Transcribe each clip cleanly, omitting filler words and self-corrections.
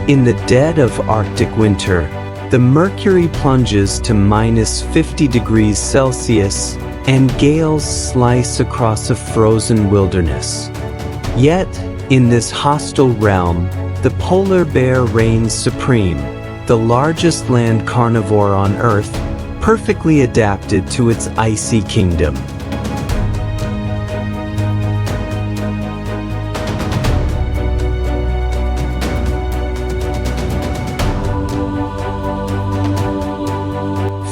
In the dead of Arctic winter, the mercury plunges to -50 degrees Celsius, and gales slice across a frozen wilderness. Yet, in this hostile realm, the polar bear reigns supreme, the largest land carnivore on Earth, perfectly adapted to its icy kingdom.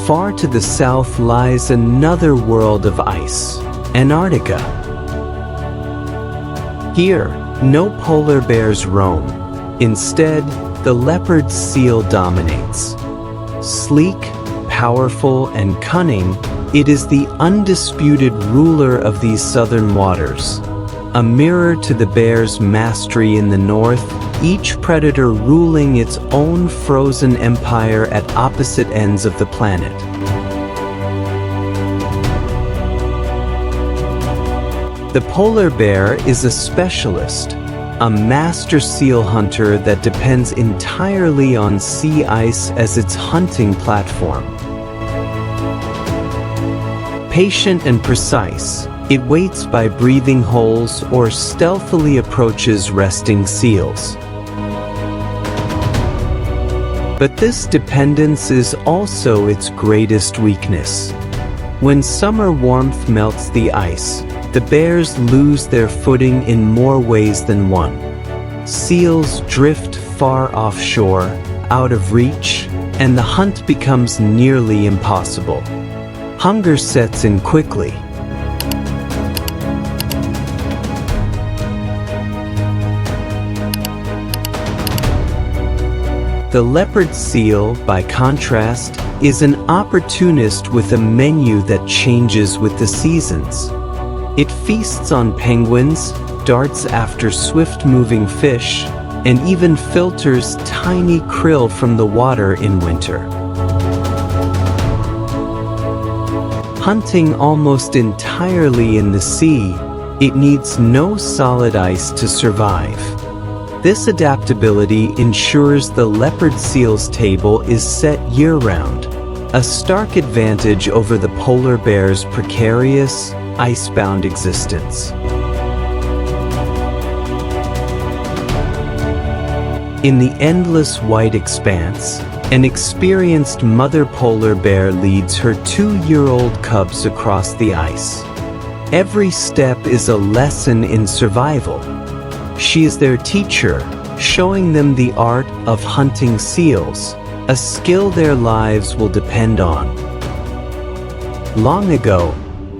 Far to the south lies another world of ice, Antarctica. Here, no polar bears roam. Instead, the leopard seal dominates. Sleek, powerful, and cunning, it is the undisputed ruler of these southern waters. A mirror to the bear's mastery in the north, each predator ruling its own frozen empire at opposite ends of the planet. The polar bear is a specialist, a master seal hunter that depends entirely on sea ice as its hunting platform. Patient and precise, it waits by breathing holes or stealthily approaches resting seals. But this dependence is also its greatest weakness. When summer warmth melts the ice, the bears lose their footing in more ways than one. Seals drift far offshore, out of reach, and the hunt becomes nearly impossible. Hunger sets in quickly. The leopard seal, by contrast, is an opportunist with a menu that changes with the seasons. It feasts on penguins, darts after swift-moving fish, and even filters tiny krill from the water in winter. Hunting almost entirely in the sea, it needs no solid ice to survive. This adaptability ensures the leopard seal's table is set year-round, a stark advantage over the polar bear's precarious, icebound existence. In the endless white expanse, an experienced mother polar bear leads her 2-year-old cubs across the ice. Every step is a lesson in survival. She is their teacher, showing them the art of hunting seals, a skill their lives will depend on. Long ago,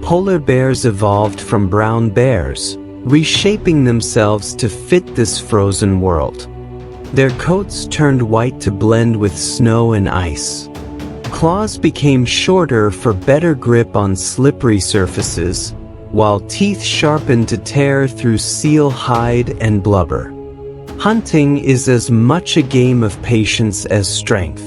polar bears evolved from brown bears, reshaping themselves to fit this frozen world. Their coats turned white to blend with snow and ice. Claws became shorter for better grip on slippery surfaces, while teeth sharpened to tear through seal hide and blubber. Hunting is as much a game of patience as strength.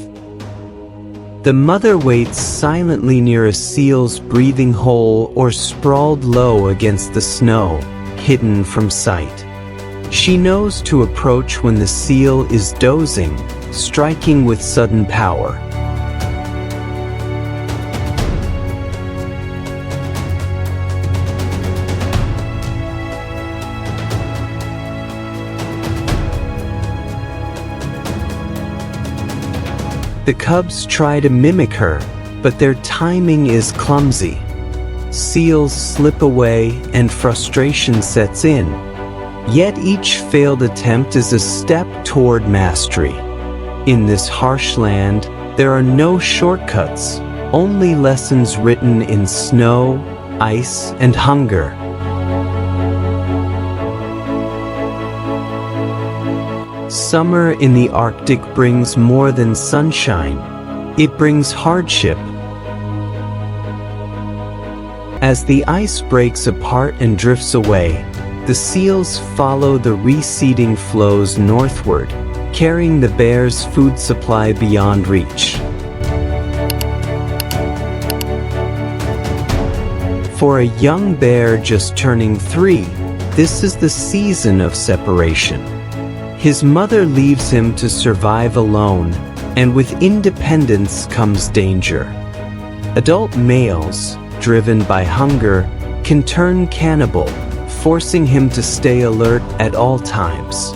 The mother waits silently near a seal's breathing hole or sprawled low against the snow, hidden from sight. She knows to approach when the seal is dozing, striking with sudden power. The cubs try to mimic her, but their timing is clumsy. Seals slip away and frustration sets in. Yet each failed attempt is a step toward mastery. In this harsh land, there are no shortcuts, only lessons written in snow, ice, and hunger. Summer in the Arctic brings more than sunshine. It brings hardship. As the ice breaks apart and drifts away, the seals follow the receding floes northward, carrying the bear's food supply beyond reach. For a young bear just turning 3, this is the season of separation. His mother leaves him to survive alone, and with independence comes danger. Adult males, driven by hunger, can turn cannibal, forcing him to stay alert at all times.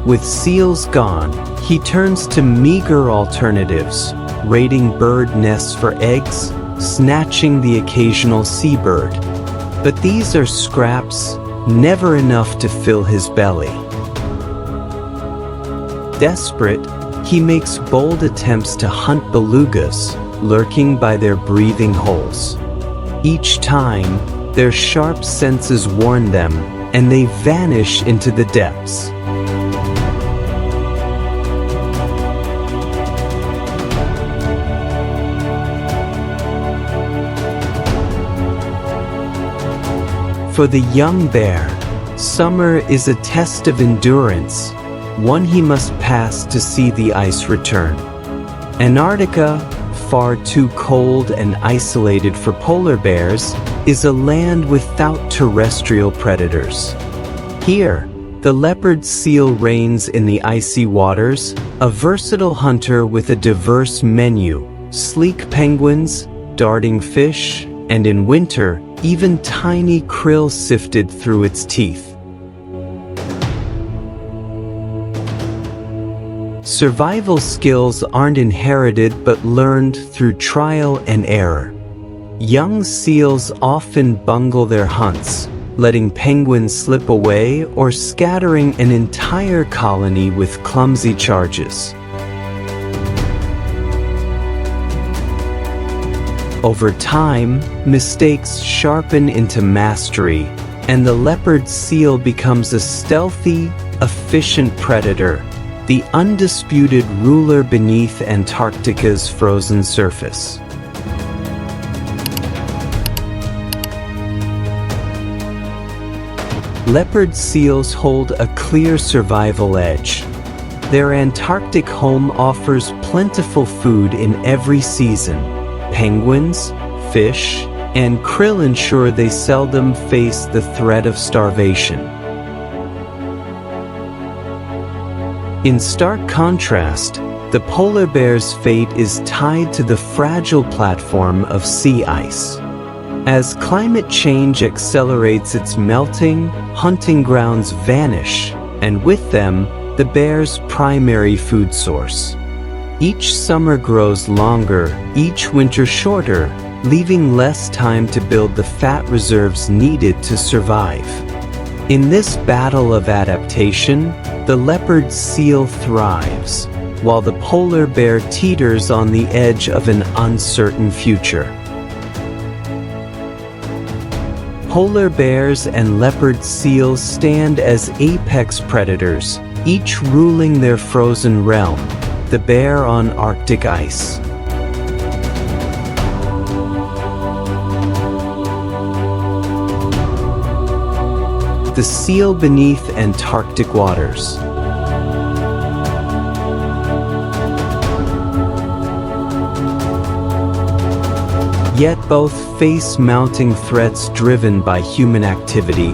With seals gone, he turns to meager alternatives, raiding bird nests for eggs, snatching the occasional seabird. But these are scraps, never enough to fill his belly. Desperate, he makes bold attempts to hunt belugas, lurking by their breathing holes. Each time, their sharp senses warn them, and they vanish into the depths. For the young bear, summer is a test of endurance, one he must pass to see the ice return. Antarctica, far too cold and isolated for polar bears, is a land without terrestrial predators. Here, the leopard seal reigns in the icy waters, a versatile hunter with a diverse menu, sleek penguins, darting fish, and in winter, even tiny krill sifted through its teeth. Survival skills aren't inherited but learned through trial and error. Young seals often bungle their hunts, letting penguins slip away or scattering an entire colony with clumsy charges. Over time, mistakes sharpen into mastery, and the leopard seal becomes a stealthy, efficient predator, the undisputed ruler beneath Antarctica's frozen surface. Leopard seals hold a clear survival edge. Their Antarctic home offers plentiful food in every season. Penguins, fish, and krill ensure they seldom face the threat of starvation. In stark contrast, the polar bear's fate is tied to the fragile platform of sea ice. As climate change accelerates its melting, hunting grounds vanish, and with them, the bear's primary food source. Each summer grows longer, each winter shorter, leaving less time to build the fat reserves needed to survive. In this battle of adaptation, the leopard seal thrives, while the polar bear teeters on the edge of an uncertain future. Polar bears and leopard seals stand as apex predators, each ruling their frozen realm, the bear on Arctic ice. The seal beneath Antarctic waters. Yet both face mounting threats driven by human activity.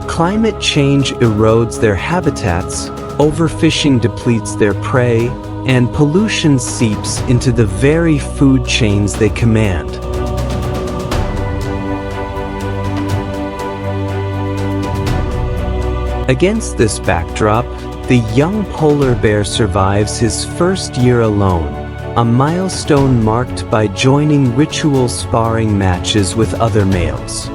Climate change erodes their habitats, overfishing depletes their prey, and pollution seeps into the very food chains they command. Against this backdrop, the young polar bear survives his first year alone, a milestone marked by joining ritual sparring matches with other males.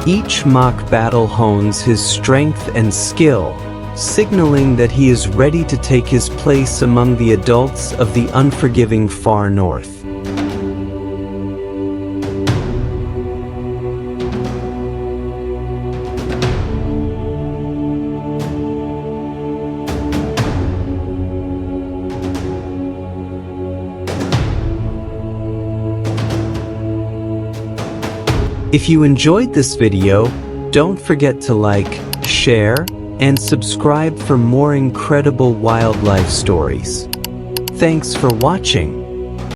Each mock battle hones his strength and skill, signaling that he is ready to take his place among the adults of the unforgiving far north. If you enjoyed this video, don't forget to like, share, and subscribe for more incredible wildlife stories. Thanks for watching.